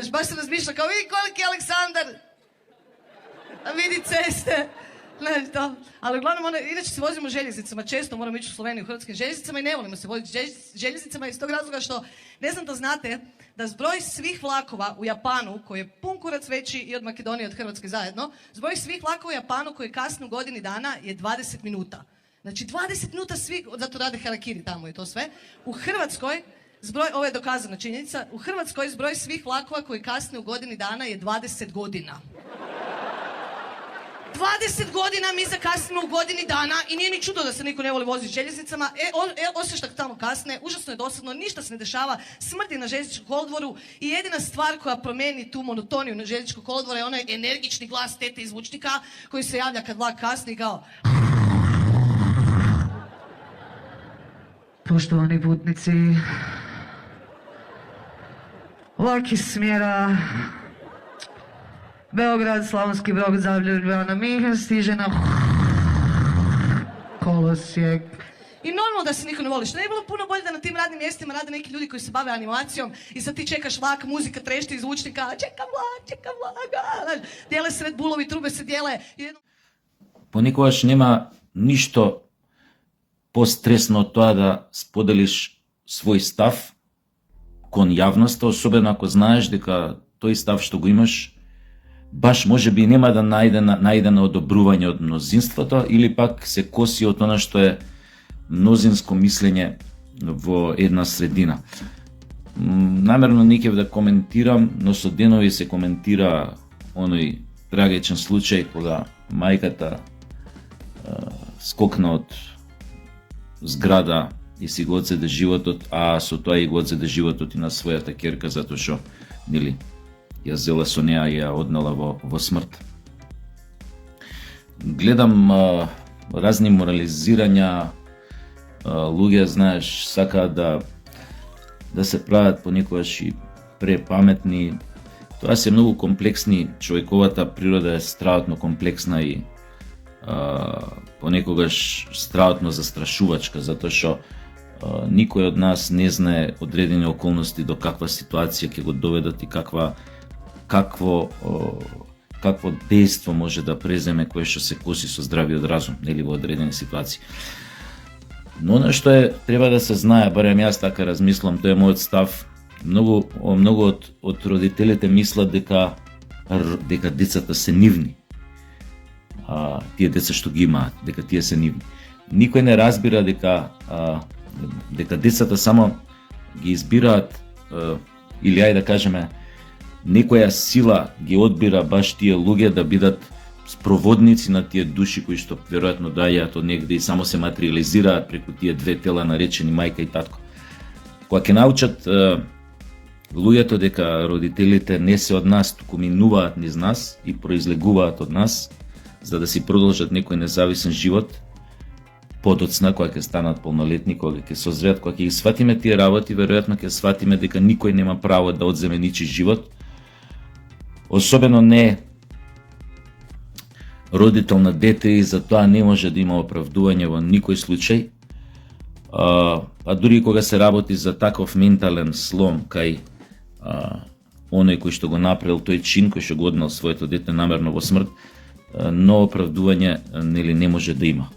Знаеш, баш се размишля као, види колики е Александар, а види цесте. Знаеш, to. Ali uglavnom, inače se vozimo željeznicama, često moramo ići u Sloveniju hrvatskim željeznicama i ne volimo se voziti željeznicama iz tog razloga što, ne znam da znate, da zbroj svih vlakova u Japanu, koji je pun kurac veći i od Makedonije i od Hrvatske zajedno, zbroj svih vlakova u Japanu koji kasni u godini dana je 20 minuta. Znači 20 minuta svi, zato rade harakiri tamo i to sve. U Hrvatskoj, ovo je dokazana činjenica, u Hrvatskoj zbroj svih vlakova koji kasne u godini dana je 20 godina. 20 godina mi zakasnimo u godini dana i nije ni čudo da se niko ne voli voziti željeznicama. Osješ tak tamo kasne, užasno je dosadno, ništa se ne dešava, smrdi na željezničkom kolodvoru i jedina stvar koja promijeni tu monotoniju na željezničkom kolodvoru je onaj energični glas tete iz zvučnika koji se javlja kad vlak kasni kao... Poštovani putnici, vlak iz smjera Beograd, Slavonski Brod, Ljubljana, Minhen stiže na kolosijek. I normalno da se niko ne voli. Što ne je bilo puno bolje da na tim radnim mjestima rade neki ljudi koji se bave animacijom i sad ti čekaš vlak, muzika trešti iz zvučnika, čekam vlak, dijele se Red Bullovi, trube se dijele. Поникогаш нема ништо постресно од тоа да споделиш свој став кон јавноста, особено ако знаеш дека тој став што го имаш баш може би нема да најде на одобрување од мнозинството или пак се коси од она што е мнозинско мислење во една средина. Намерно не ќе да коментирам, но со денови се коментира оној трагичен случај кога мајката скокна од зграда и си го одзеде животот, а со тоа и го одзеде животот и на својата ќерка затоа што нели ја зела со неа и ја однела во смрт. Гледам разни морализирања, луѓе, знаеш, сакаат да се прават понекогаш и препаметни. Тоа се многу комплексни, човековата природа е страшно комплексна и понекогаш страшно застрашувачка, затоа што никој од нас не знае одредени околности до каква ситуација ќе го доведат и какво дејство може да преземе кое што се коси со здравиот разум, нели во одредени ситуации. Но она што треба да се знае, барем јас така размислам, тоа е мојот став. Многу од родителите мислат дека децата се нивни. Тие деца што ги имаат, дека тие се нивни. Никој не разбира дека децата само ги избираат или ајде да кажеме некоја сила ги одбира баш тие луѓе да бидат спроводници на тие души кои што веројатно доаѓаат од негде и само се материализираат преку тие две тела наречени мајка и татко. Кога ќе научат луѓето дека родителите не се од нас, туку минуваат низ нас и произлегуваат од нас, за да си продолжат некој независен живот, подоцна, кога ќе станат полнолетни, кога ќе созреат, кога ќе ги сватиме тие работи, веројатно ќе сватиме дека никој нема право да одземе ничи живот, особено не родител на дете, и затоа не може да има оправдување во никој случај. А дури кога се работи за таков ментален слом кај оној кој што го направил тој чин, кој што го однел своето дете намерно во смрт, но оправдување нели не може да има.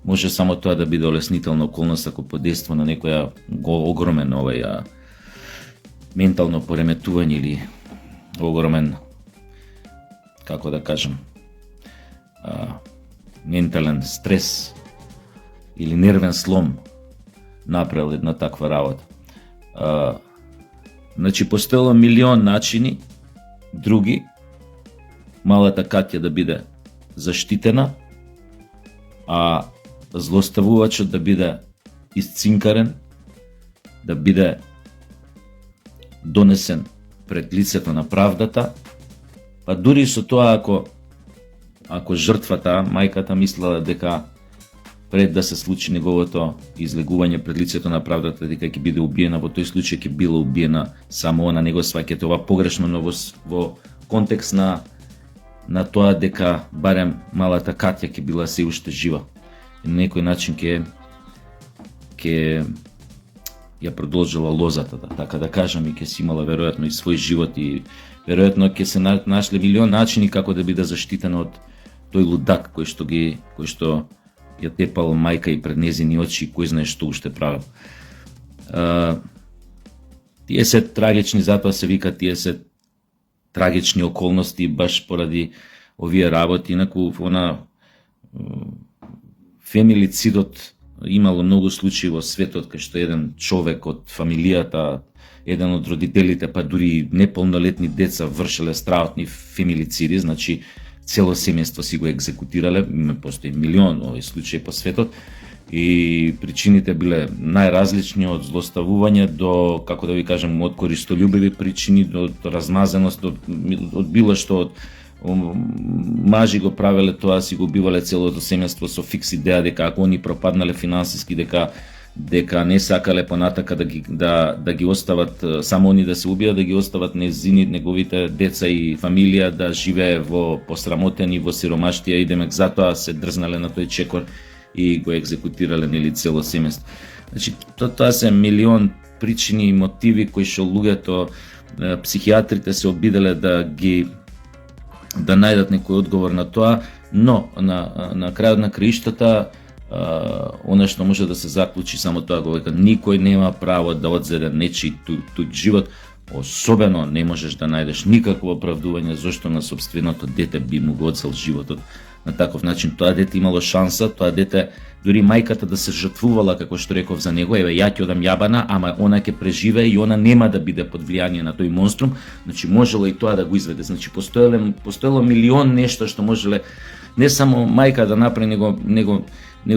Може само тоа да биде олеснителна околност ако подейства на некоја огромен ментално пореметување или огромен, како да кажам, ментален стрес или нервен слом направил една таква работа. Значи, постоело милион начини, други, малата Катја да биде заштитена, а злоставувачот да биде исцинкарен, да биде донесен пред лицето на правдата, па дури со тоа ако жртвата, мајката, мислела дека пред да се случи неговото излегување пред лицето на правдата, дека ќе биде убиена, во тој случај ќе била убиена само она, не го сваќате ова погрешно, но во контекст на тоа дека барем малата Катја ќе била се уште жива. И на некој начин ќе ја продолжила лозата, така да кажам, и ќе си имала веројатно и свој живот и веројатно ќе се нашле милион начини како да биде заштитена од тој лудак кој што ја тепал мајка и пред незини очи и кој знае што уште правил. Тие се трагични, затоа се вика, тие се трагични околности баш поради овие работи. Инаку фемилицидот имало многу случаи во светот кај што еден човек од фамилијата, еден од родителите, па дури неполнолетни деца вршеле страхотни фемилициди, значи цело семејство си го екзекутирале, постои милион овој случаи по светот и причините биле најразлични, од злоставување до, како да ви кажам, од користолюбиви причини, до размазаност, од било што, мажи го правеле тоа, си го убивале целото семејство со фикс идеја дека ако они пропаднале финансиски, дека не сакале понатака да ги остават само они да се убијат, да ги остават неговите деца и фамилија да живее во посрамотени, во сиромаштија и демек затоа се дрзнале на тој чекор и го екзекутирале цело семејство. Значи тоа се милион причини и мотиви кои што луѓето, психијатрите се обиделе да најдат некој одговор на тоа, но на крајот на краиштата она што може да се заклучи само тоа го века, никој нема право да одзеде нечи туѓ живот, особено не можеш да најдеш никакво оправдување зашто на сопственото дете би му го одзел животот на таков начин. Тоа дете имало шанса, тоа дете дури мајката да се жртвувала, како што реков за него, еве ја ќе одам јабана, ама она ќе преживее и она нема да биде под влијание на тој монструм, значи можело и тоа да го изведе. Значи постоело милион нешто што можеле не само мајка да направи, него и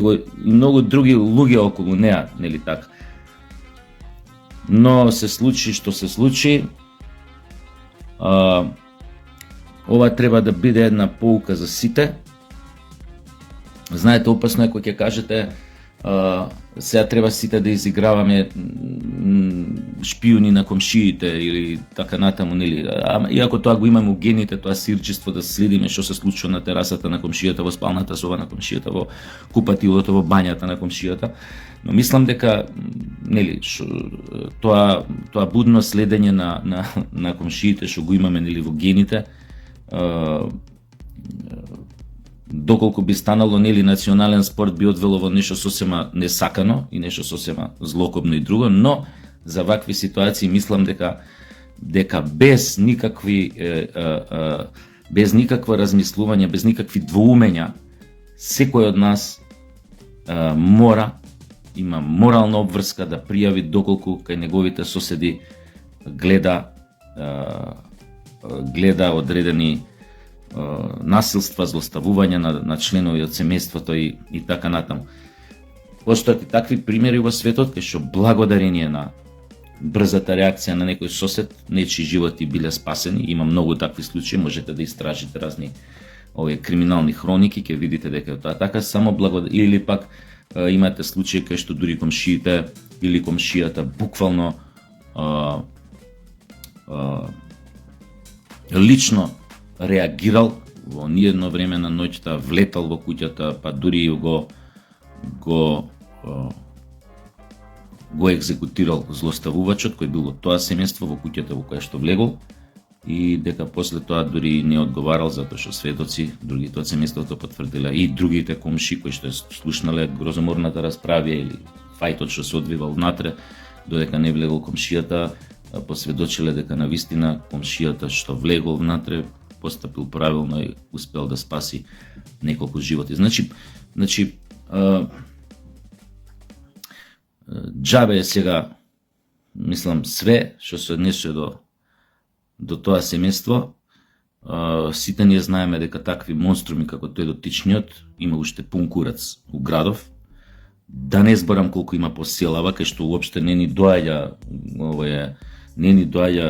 многу други луѓе околу неа, нели така. Но се случи што се случи. Ова треба да биде една поука за сите. Знаете, опасно е кога ќе кажете сега треба сите да изиграваме шпиони на комшиите или така натаму, нели? Иако тоа го имаме у гените, тоа сирчество да следиме што се случува на терасата на комшијата, во спалната соба на комшијата, во купатилото, во бањата на комшијата. Но мислам дека нели тоа будно следење на комшиите што го имаме нели во гените, доколку би станало нели национален спорт, би одвело во нешто сосема несакано и нешто сосема злокобно и друго, но за вакви ситуации мислам дека без никакво размислување, без никакви двоумења, секој од нас има морална обврска да пријави доколку кај неговите соседи гледа одредени насилства, злоставување на членови од семејството и така натаму. Постојат и такви примери во светот кај што благодарение на брзата реакција на некој сосед, нечии животи биле спасени. Има многу такви случаи, можете да истражите разни овие криминални хроники, ќе видите дека е тоа така, само или пак имате случаи кај што дури комшиите или комшијата буквално лично реагирал во ниедно време на ноќта, влетал во куќата, па дури го екзекутирал злоставувачот кој бил од тоа семејство во куќата во која што влегол, и дека после тоа дури не одговарал затоа што сведоци другите од семејството потврдиле и другите комши кои што слушнале грозоморната расправа или фајтот што се одвивал внатре, додека не влегол комшијата, посведочиле дека навистина комшијата што влегол внатре постапил правилно и успел да спаси неколку животи. Значи џабе е сега, мислам, све што се однесува до тоа семејство. Сите ние знаеме дека такви монструми како тој дотичниот има уште пун курац у градов. Да не зборам колку има по селава, кај што уопште не ни доаѓа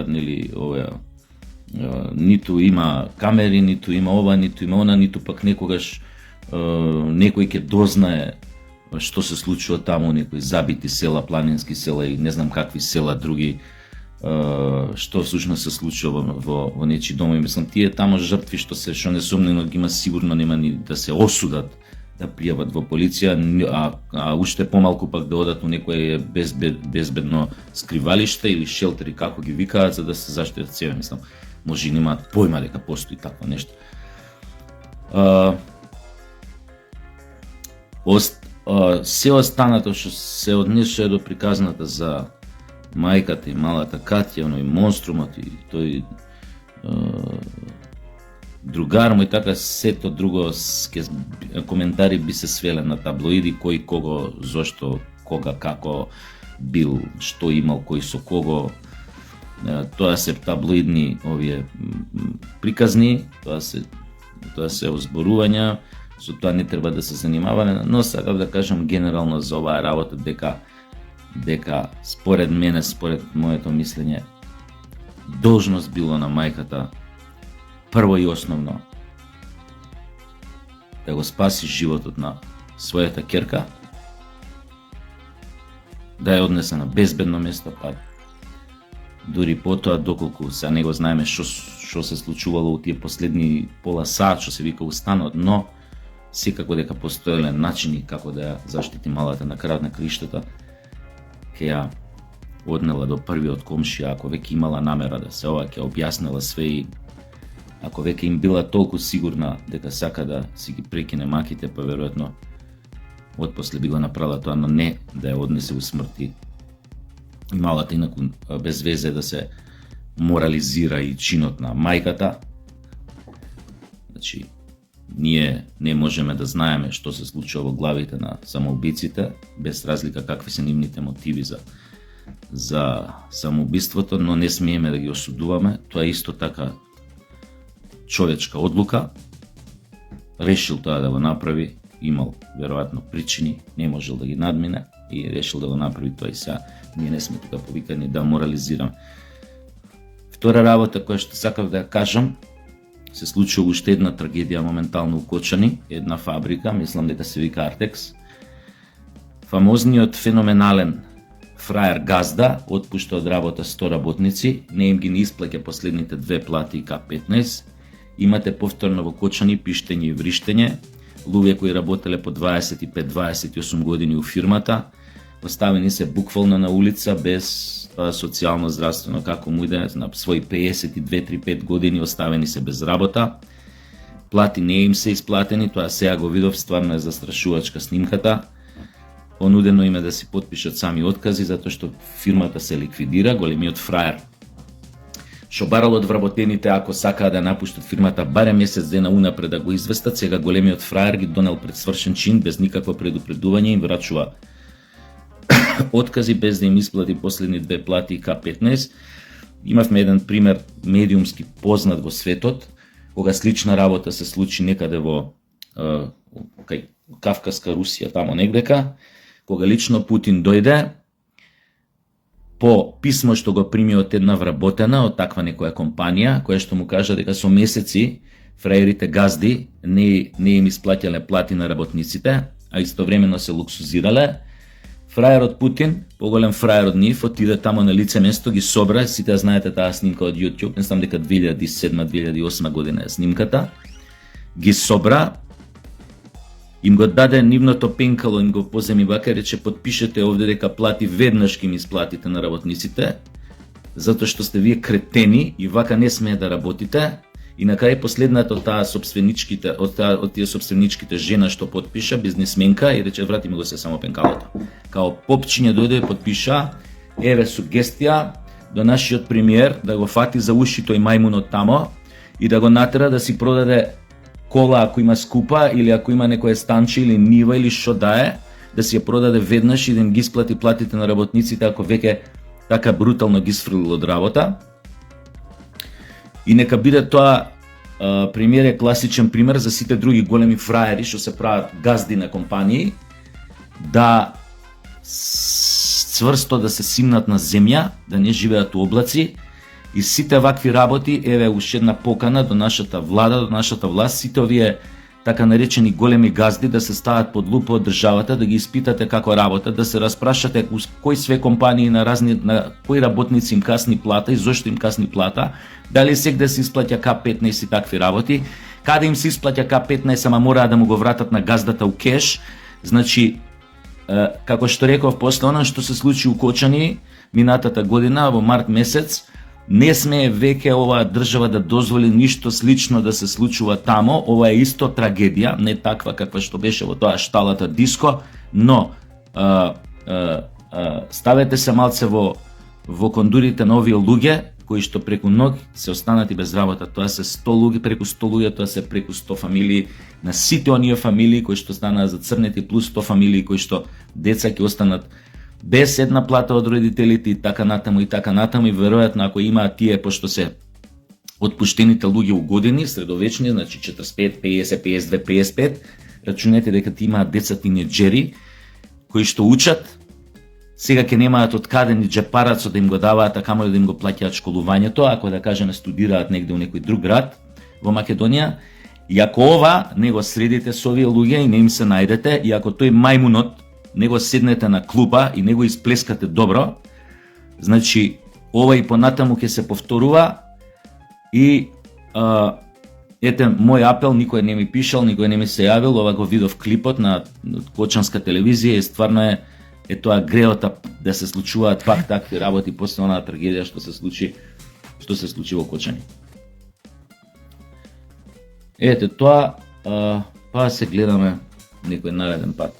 нели ниту има камери, ниту има ова, ниту има она, ниту пак некогаш некој ќе дознае што се случува таму, некои забити села, планински села и не знам какви села други, што всушност се случува во нечи домови. Мислам, тие таму жртви што несомнено ги има, сигурно нема ни да се осудат да пријават во полиција, а уште помалку пак да одат у некое безбедно скривалиште или шелтери, како ги викаат, за да се заштитат себе. Мислам, може и немаат појма дека постои такво нешто. Се останато што се однесува до приказната за мајката и малата Катја, и монструмот и тој другар му и така, сето друго коментари би се свеле на таблоиди, кој кого, зошто, кога, како бил, што имал, кој со кого. Тоа се таблоидни овие приказни, тоа се озборувања, со тоа не треба да се занимаваме, но сакав да кажам генерално за оваа работа дека според мене, според моето мислење, должност било на мајката прво и основно да го спаси животот на својата ќерка, да ја однесе на безбедно место, па дури потоа доколку се не го знаеме што се случувало у тие последни пола сат, што се вика устанот, но секако дека постоеле начини како да ја заштити малата. На крајот на криштата ќе ја однела до првиот комшија, ако веќе имала намера да се ќе објаснила све и ако веќе им била толку сигурна дека сака да си ги прекине маките, па веројатно отпосле би го направила тоа, но не да ја однесе у смрти и малата, инаку без везе да се морализира и чинот на мајката. Значи, ние не можеме да знаеме што се случува во главите на самоубиците, без разлика какви се нивните мотиви за самоубиството, но не смееме да ги осудуваме. Тоа е исто така човечка одлука. Решил тоа да го направи, имал веројатно причини, не можел да ги надмине и решил да го направи тоа и сега. Ние не сме тука повикани да морализираме. Втора работа која што сакав да ја кажам, се случува уште една трагедија моментално у Кочани, една фабрика, мислам дека се вика Артекс. Фамозниот феноменален фраер газда отпушта од работа 100 работници, не им ги не исплаќа последните 2 плати и К15. Имате повторно во Кочани пиштење и вриштење, луѓе кои работеле по 25-28 години у фирмата, оставени се буквално на улица без социјално здравствено како му иде, на своји 52-35 години оставени се без работа. Плати не им се исплатени, тоа сега го видов, стварно е застрашувачка снимката. Понудено им е да си потпишат сами откази затоа што фирмата се ликвидира. Големиот фраер што барал од вработените ако сакаа да напуштат фирмата барем месец дена унапред да го известат, сега големиот фраер ги донел пред свршен чин без никакво предупредување, им врачува откази без да им исплати последни 2 плати и К15. Имавме еден пример медиумски познат во светот, кога слична работа се случи некаде во кај Кавказска Русија, тамо негдека, кога лично Путин дојде по писмо што го прими од една вработена од таква некоја компанија, која што му кажа дека со месеци фраерите газди не им исплаќале плати на работниците, а истовремено се луксузирале. Фраерот Путин, поголем фраер од нив, отиде тамо на лице место, ги собра, сите знаете таа снимка од YouTube, мислам дека 2007-2008 година е снимката, ги собра, им го даде нивното пенкало, им го поземи вака, рече потпишете овде дека плати веднаш ки ми исплатите на работниците, затоа што сте вие кретени и вака не смее да работите. И на крај последната од тие собственичките жена што потпиша, бизнесменка, и рече вратиме го се само пенкалото. Као попчиње дојде и потпиша, еве сугестија до нашиот премиер да го фати за уши тој мајмунот тамо и да го натера да си продаде кола ако има скупа или ако има некое станче или нива или што да си ја продаде веднаш и да им ги исплати платите на работниците ако веќе така брутално ги сфрлил од работа. И нека биде тоа премиер е класичен пример за сите други големи фраери што се прават газди на компании да цврсто да се симнат на земја, да не живеат у облаци и сите вакви работи, еве уште една покана до нашата влада, до нашата власт, сите овие така наречени големи газди да се стават под лупа од државата, да ги испитате како работат, да се распрашате кои све компании на кои работници им касни плата и зошто им касни плата, дали сек да се исплаќа К15 и такви работи, каде им се исплаќа К15, ама мораат да му го вратат на газдата у кеш. Значи, како што реков, после она што се случи у Кочани минатата година во март месец, не смее веќе оваа држава да дозволи ништо слично да се случува тамо. Ова е исто трагедија, не таква каква што беше во тоа шталата диско, но ставете се малце во кондурите на овие луѓе кои што преку ноќ се останати без работа. Тоа се 100 луѓе, преку 100 луѓе, тоа се преку 100 фамилии, на сите оние фамилии кои што станаа зацрнети, плюс 100 фамилии кои што деца ќе останат без една плата од родителите и така натаму, и веројатно ако имаат тие, пошто се отпуштените луѓе у години, средовечни, значи 45, 50, 52, 55, рачунете дека ти имаат деца тинеџери кои што учат, сега ќе немаат од каде ни џепарацо да им го даваат, а камо да им го плаќаат школувањето, ако да кажеме студираат негде у некој друг град во Македонија. И ако ова не го средите со овие луѓе и не им се најдете, и ако тој мајмунот не го седнете на клупа и не го исплескате добро, значи ова и понатаму ќе се повторува. И ете мој апел, никој не ми пишал, никој не ми се јавил, ова го видов клипот на Кочанска телевизија и стварно е тоа греота да се случуваат пак такви работи после онаа трагедија што се случи во Кочани. Ете тоа, па се гледаме некој нареден пат.